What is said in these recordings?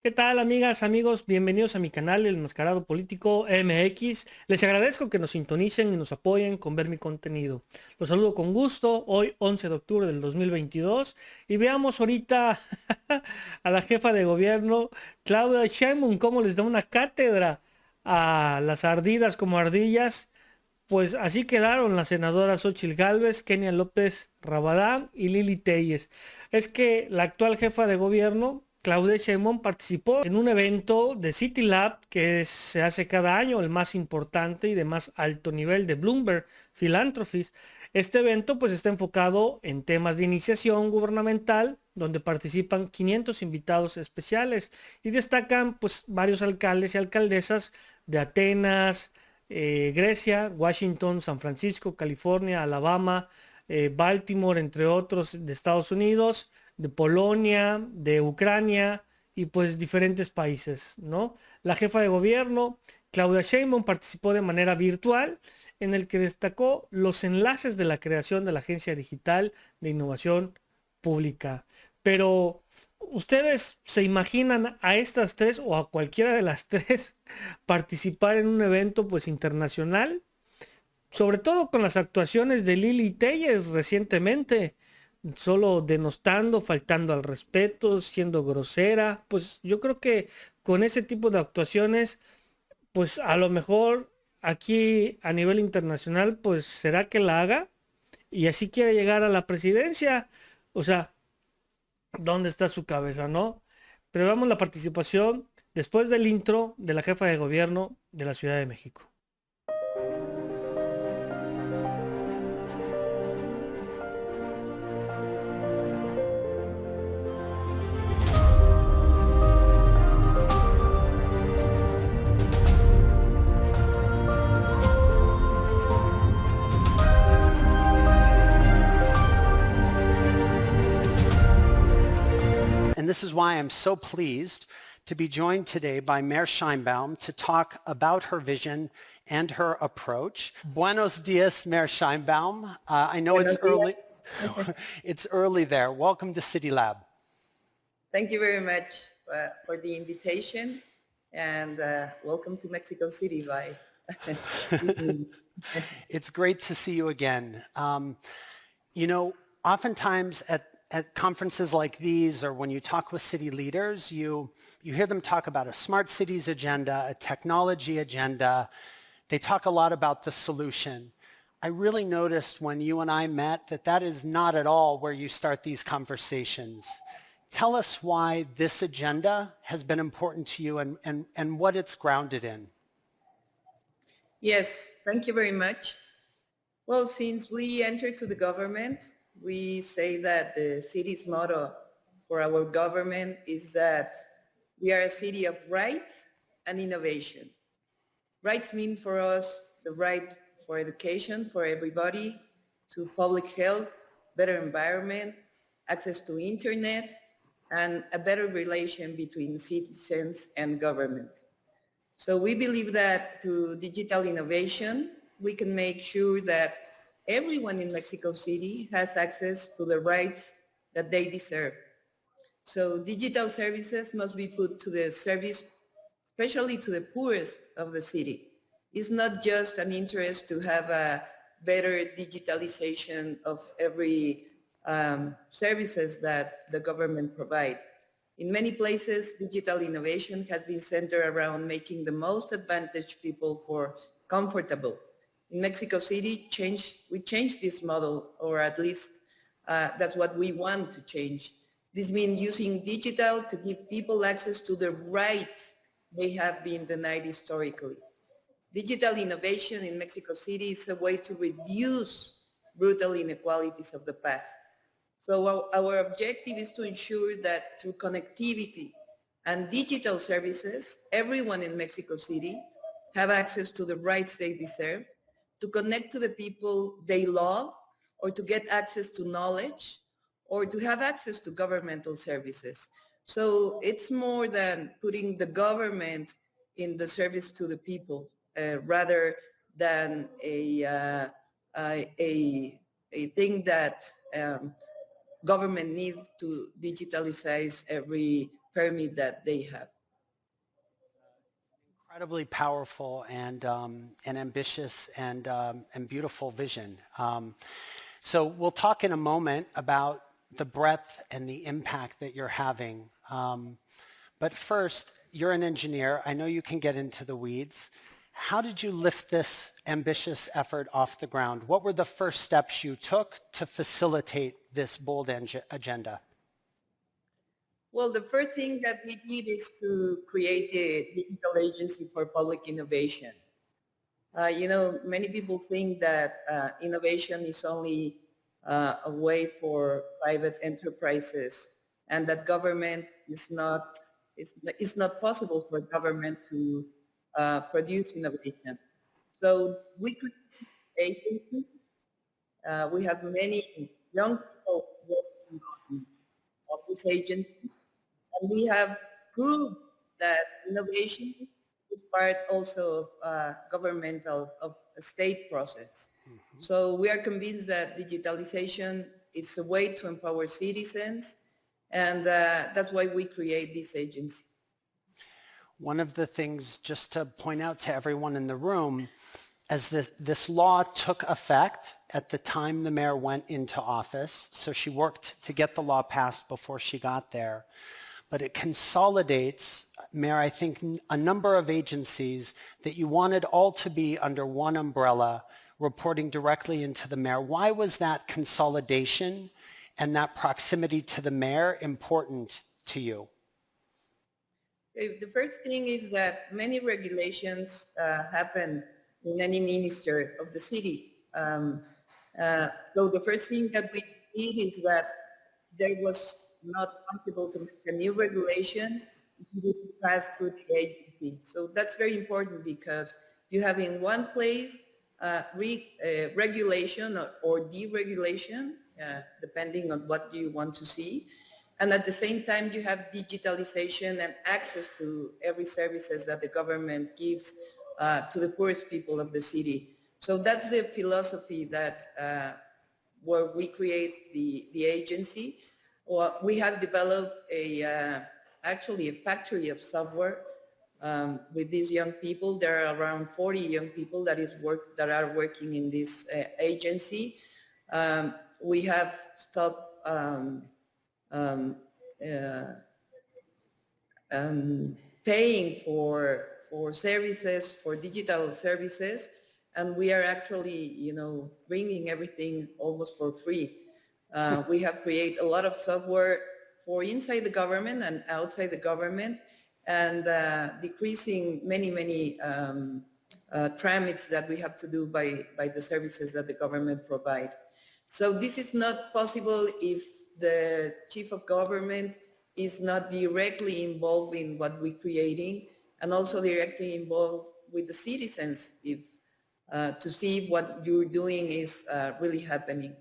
¿Qué tal, amigas, amigos? Bienvenidos a mi canal, El Enmascarado Político MX. Les agradezco que nos sintonicen y nos apoyen con ver mi contenido. Los saludo con gusto, hoy 11 de octubre del 2022. Y veamos ahorita a la jefa de gobierno, Claudia Sheinbaum, cómo les da una cátedra a las Ardidas como Ardillas. Pues así quedaron las senadoras Xóchitl Gálvez, Kenia López y Lili Téllez. Es que la actual jefa de gobierno, Claudia Sheinbaum, participó en un evento de City Lab que se hace cada año, el más importante y de más alto nivel de Bloomberg Philanthropies. Este evento pues está enfocado en temas de iniciación gubernamental, donde participan 500 invitados especiales y destacan pues varios alcaldes y alcaldesas de Atenas, Grecia, Washington, San Francisco, California, Alabama, Baltimore, entre otros, de Estados Unidos, de Polonia, de Ucrania y pues diferentes países, ¿no? La jefa de gobierno, Claudia Sheinbaum, participó de manera virtual en el que destacó los enlaces de la creación de la Agencia Digital de Innovación Pública. Pero, ¿ustedes se imaginan a estas tres o a cualquiera de las tres participar en un evento pues internacional? Sobre todo con las actuaciones de Lili Téllez recientemente, solo denostando, faltando al respeto, siendo grosera. Pues yo creo que con ese tipo de actuaciones, pues a lo mejor aquí a nivel internacional, pues será que la haga y así quiere llegar a la presidencia. O sea, ¿dónde está su cabeza, no? Pero vamos la participación después del intro de la jefa de gobierno de la Ciudad de México. And this is why I'm so pleased to be joined today by Mayor Sheinbaum to talk about her vision and her approach. Buenos dias, Mayor Sheinbaum. I know it's early. It's early there. Welcome to City Lab. Thank you very much for the invitation, and welcome to Mexico City. Bye. It's great to see you again. You know, oftentimes at conferences like these, or when you talk with city leaders, you hear them talk about a smart cities agenda, a technology agenda. They talk a lot about the solution. I really noticed when you and I met that is not at all where you start these conversations. Tell us why this agenda has been important to you and what it's grounded in. Yes, thank you very much. Well, since we entered to the government, we say that the city's motto for our government is that we are a city of rights and innovation. Rights mean for us the right for education for everybody, to public health, better environment, access to internet, and a better relation between citizens and government. So we believe that through digital innovation, we can make sure that everyone in Mexico City has access to the rights that they deserve. So digital services must be put to the service, especially to the poorest of the city. It's not just an interest to have a better digitalization of every services that the government provide. In many places, digital innovation has been centered around making the most advantaged people for comfortable. In Mexico City, we changed this model, or at least that's what we want to change. This means using digital to give people access to the rights they have been denied historically. Digital innovation in Mexico City is a way to reduce brutal inequalities of the past. So our objective is to ensure that through connectivity and digital services, everyone in Mexico City have access to the rights they deserve, to connect to the people they love, or to get access to knowledge, or to have access to governmental services. So it's more than putting the government in the service to the people, rather than a thing that government needs to digitalize every permit that they have. Incredibly powerful and ambitious and beautiful vision. So we'll talk in a moment about the breadth and the impact that you're having. But first, you're an engineer. I know you can get into the weeds. How did you lift this ambitious effort off the ground? What were the first steps you took to facilitate this bold agenda? Well, the first thing that we did is to create the Digital Agency for Public Innovation. Many people think that innovation is only a way for private enterprises, and that government is not, it's not possible for government to produce innovation. So we created an agency. We have many young people working on this agency. And we have proved that innovation is part also of of a state process. Mm-hmm. So we are convinced that digitalization is a way to empower citizens, and that's why we create this agency. One of the things, just to point out to everyone in the room, as this law took effect at the time the mayor went into office, so she worked to get the law passed before she got there, but it consolidates, Mayor, I think, a number of agencies that you wanted all to be under one umbrella, reporting directly into the mayor. Why was that consolidation and that proximity to the mayor important to you? The first thing is that many regulations happen in any minister of the city. So the first thing that we did is that there was not possible to make a new regulation to pass through the agency. So that's very important because you have in one place regulation or deregulation, depending on what you want to see. And at the same time, you have digitalization and access to every services that the government gives to the poorest people of the city. So that's the philosophy that where we create the agency. Well, we have developed actually a factory of software with these young people. There are around 40 young people that are working in this agency. We have stopped paying for services, for digital services, and we are actually, bringing everything almost for free. We have created a lot of software for inside the government and outside the government, and decreasing many tramits that we have to do by the services that the government provide. So this is not possible if the chief of government is not directly involved in what we're creating, and also directly involved with the citizens to see if what you're doing is really happening.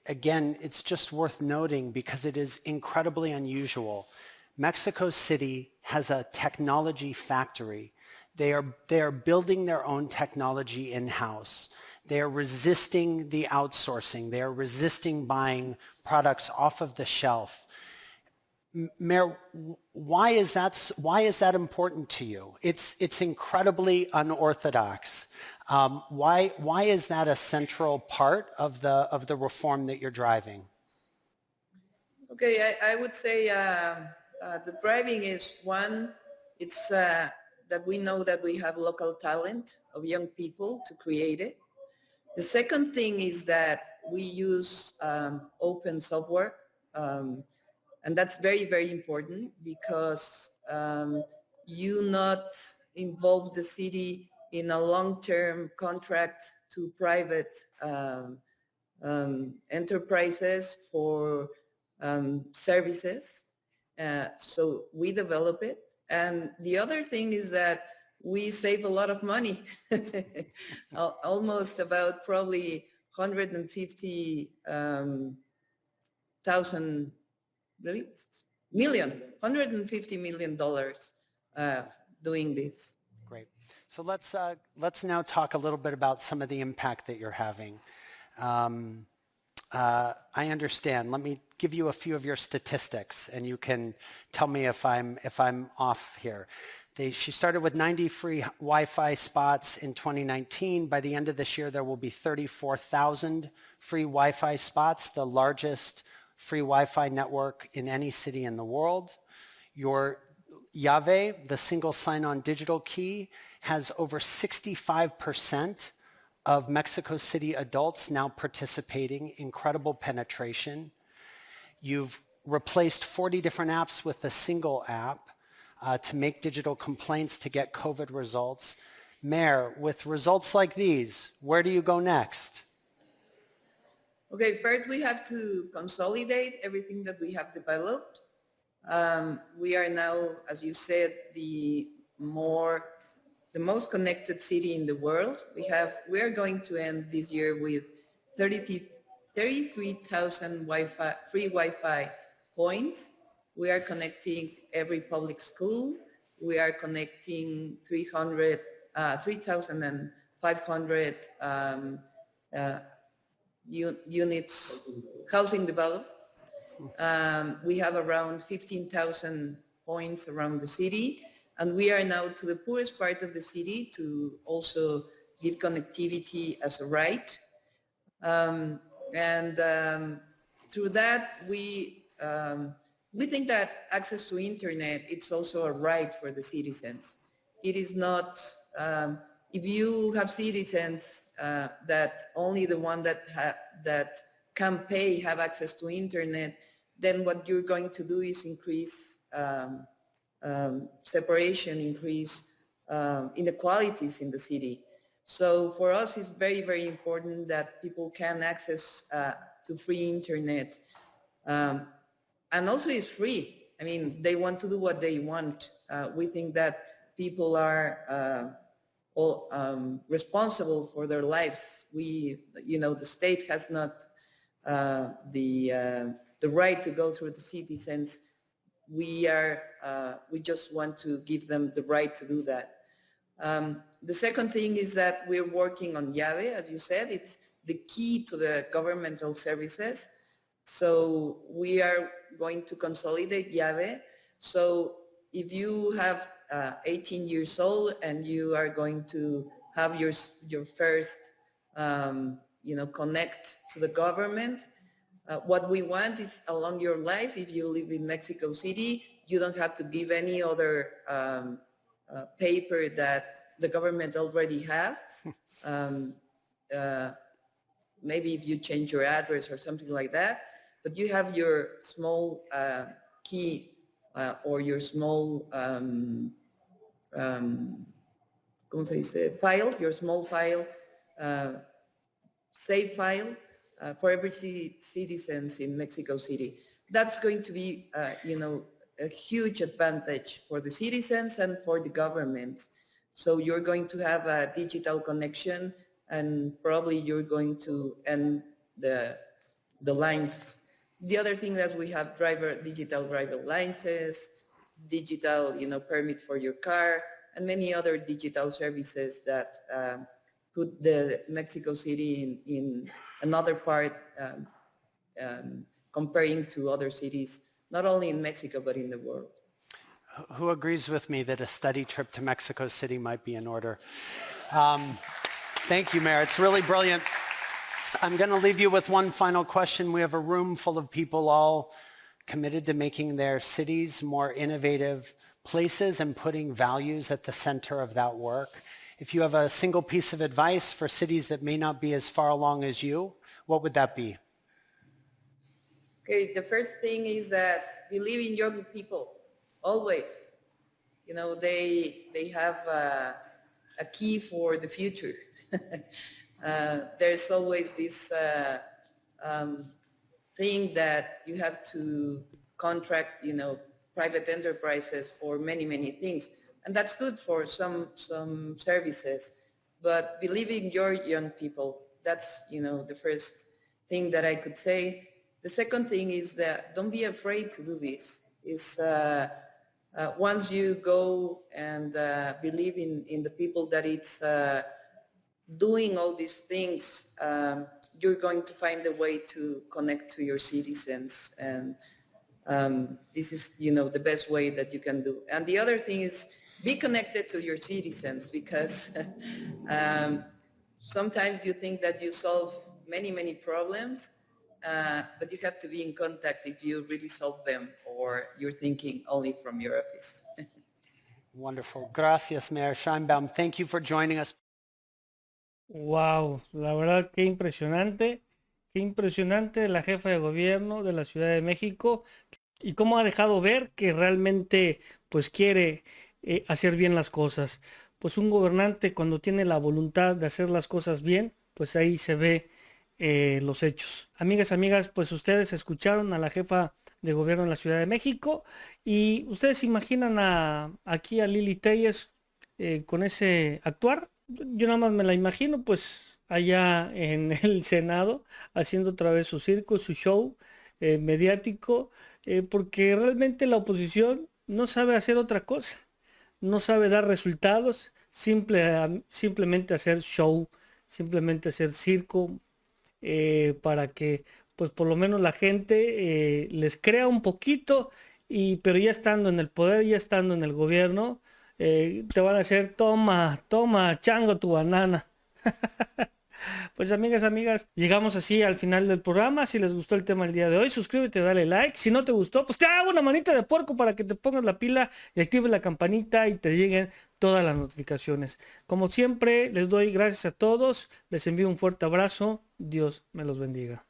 Again, it's just worth noting because it is incredibly unusual. Mexico City has a technology factory. They are building their own technology in-house. They are resisting the outsourcing. They are resisting buying products off of the shelf. Mayor, why is that important to you? It's incredibly unorthodox. Why is that a central part of the reform that you're driving? Okay, I would say the driving is one. It's that we know that we have local talent of young people to create it. The second thing is that we use open software. And that's very, very important because you not involve the city in a long-term contract to private enterprises for services. So we develop it. And the other thing is that we save a lot of money, almost about probably 150,000 really? $150 million doing this. Great. So let's now talk a little bit about some of the impact that you're having. I understand. Let me give you a few of your statistics, and you can tell me if I'm off here. She started with 90 free Wi-Fi spots in 2019. By the end of this year, there will be 34,000 free Wi-Fi spots, the largest free Wi-Fi network in any city in the world. Your llave, the single sign-on digital key, has over 65% of Mexico City adults now participating, incredible penetration. You've replaced 40 different apps with a single app to make digital complaints to get COVID results. Mayor, with results like these, where do you go next? Okay, first we have to consolidate everything that we have developed. We are now, as you said, the most connected city in the world. We are going to end this year with 33,000 free Wi-Fi points. We are connecting every public school. We are connecting 3,500 units, housing development. We have around 15,000 points around the city, and we are now to the poorest part of the city to also give connectivity as a right. Through that, we think that access to internet, it's also a right for the citizens. It is not, if you have citizens that only the one that can pay have access to internet, then what you're going to do is increase separation, increase inequalities in the city. So for us, it's very, very important that people can access to free internet. And also it's free. I mean, they want to do what they want. We think that people are responsible for their lives. The state has not the right to go through the citizens. We just want to give them the right to do that. The second thing is that we're working on llave, as you said. It's the key to the governmental services. So we are going to consolidate llave. So if you have 18 years old and you are going to have your first, connect to the government, what we want is along your life, if you live in Mexico City, you don't have to give any other paper that the government already have. Maybe if you change your address or something like that, but you have your small key or your small file, your small file, save file for every citizens in Mexico City. That's going to be, a huge advantage for the citizens and for the government. So you're going to have a digital connection, and probably you're going to end the lines. The other thing that we have digital driver licenses, digital, permit for your car, and many other digital services that put the Mexico City in another part, comparing to other cities, not only in Mexico, but in the world. Who agrees with me that a study trip to Mexico City might be in order? Thank you, Mayor. It's really brilliant. I'm going to leave you with one final question. We have a room full of people all committed to making their cities more innovative places and putting values at the center of that work. If you have a single piece of advice for cities that may not be as far along as you, what would that be? Okay, the first thing is that believe in young people, always. They have a key for the future. There's always this thing that you have to contract, private enterprises for many, many things. And that's good for some services. But believe in your young people. That's, the first thing that I could say. The second thing is that don't be afraid to do this. Once you go and believe in the people that it's doing all these things, you're going to find a way to connect to your citizens, and this is, the best way that you can do. And the other thing is be connected to your citizens, because sometimes you think that you solve many problems, but you have to be in contact if you really solve them, or you're thinking only from your office. Wonderful. Gracias, Mayor Sheinbaum. Thank you for joining us. Wow, la verdad qué impresionante la jefa de gobierno de la Ciudad de México y cómo ha dejado ver que realmente pues quiere hacer bien las cosas. Pues un gobernante cuando tiene la voluntad de hacer las cosas bien, pues ahí se ve los hechos. Amigas, pues ustedes escucharon a la jefa de gobierno de la Ciudad de México y ustedes se imaginan aquí a Lili Téllez con ese actuar. Yo nada más me la imagino pues allá en el Senado haciendo otra vez su circo, su show mediático, porque realmente la oposición no sabe hacer otra cosa, no sabe dar resultados, simplemente hacer show, simplemente hacer circo, para que pues por lo menos la gente les crea un poquito, pero ya estando en el poder, ya estando en el gobierno, te van a hacer toma, chango tu banana. Pues amigas, llegamos así al final del programa. Si les gustó el tema el día de hoy, suscríbete, dale like. Si no te gustó, pues te hago una manita de puerco para que te pongas la pila y actives la campanita y te lleguen todas las notificaciones. Como siempre, les doy gracias a todos. Les envío un fuerte abrazo. Dios me los bendiga.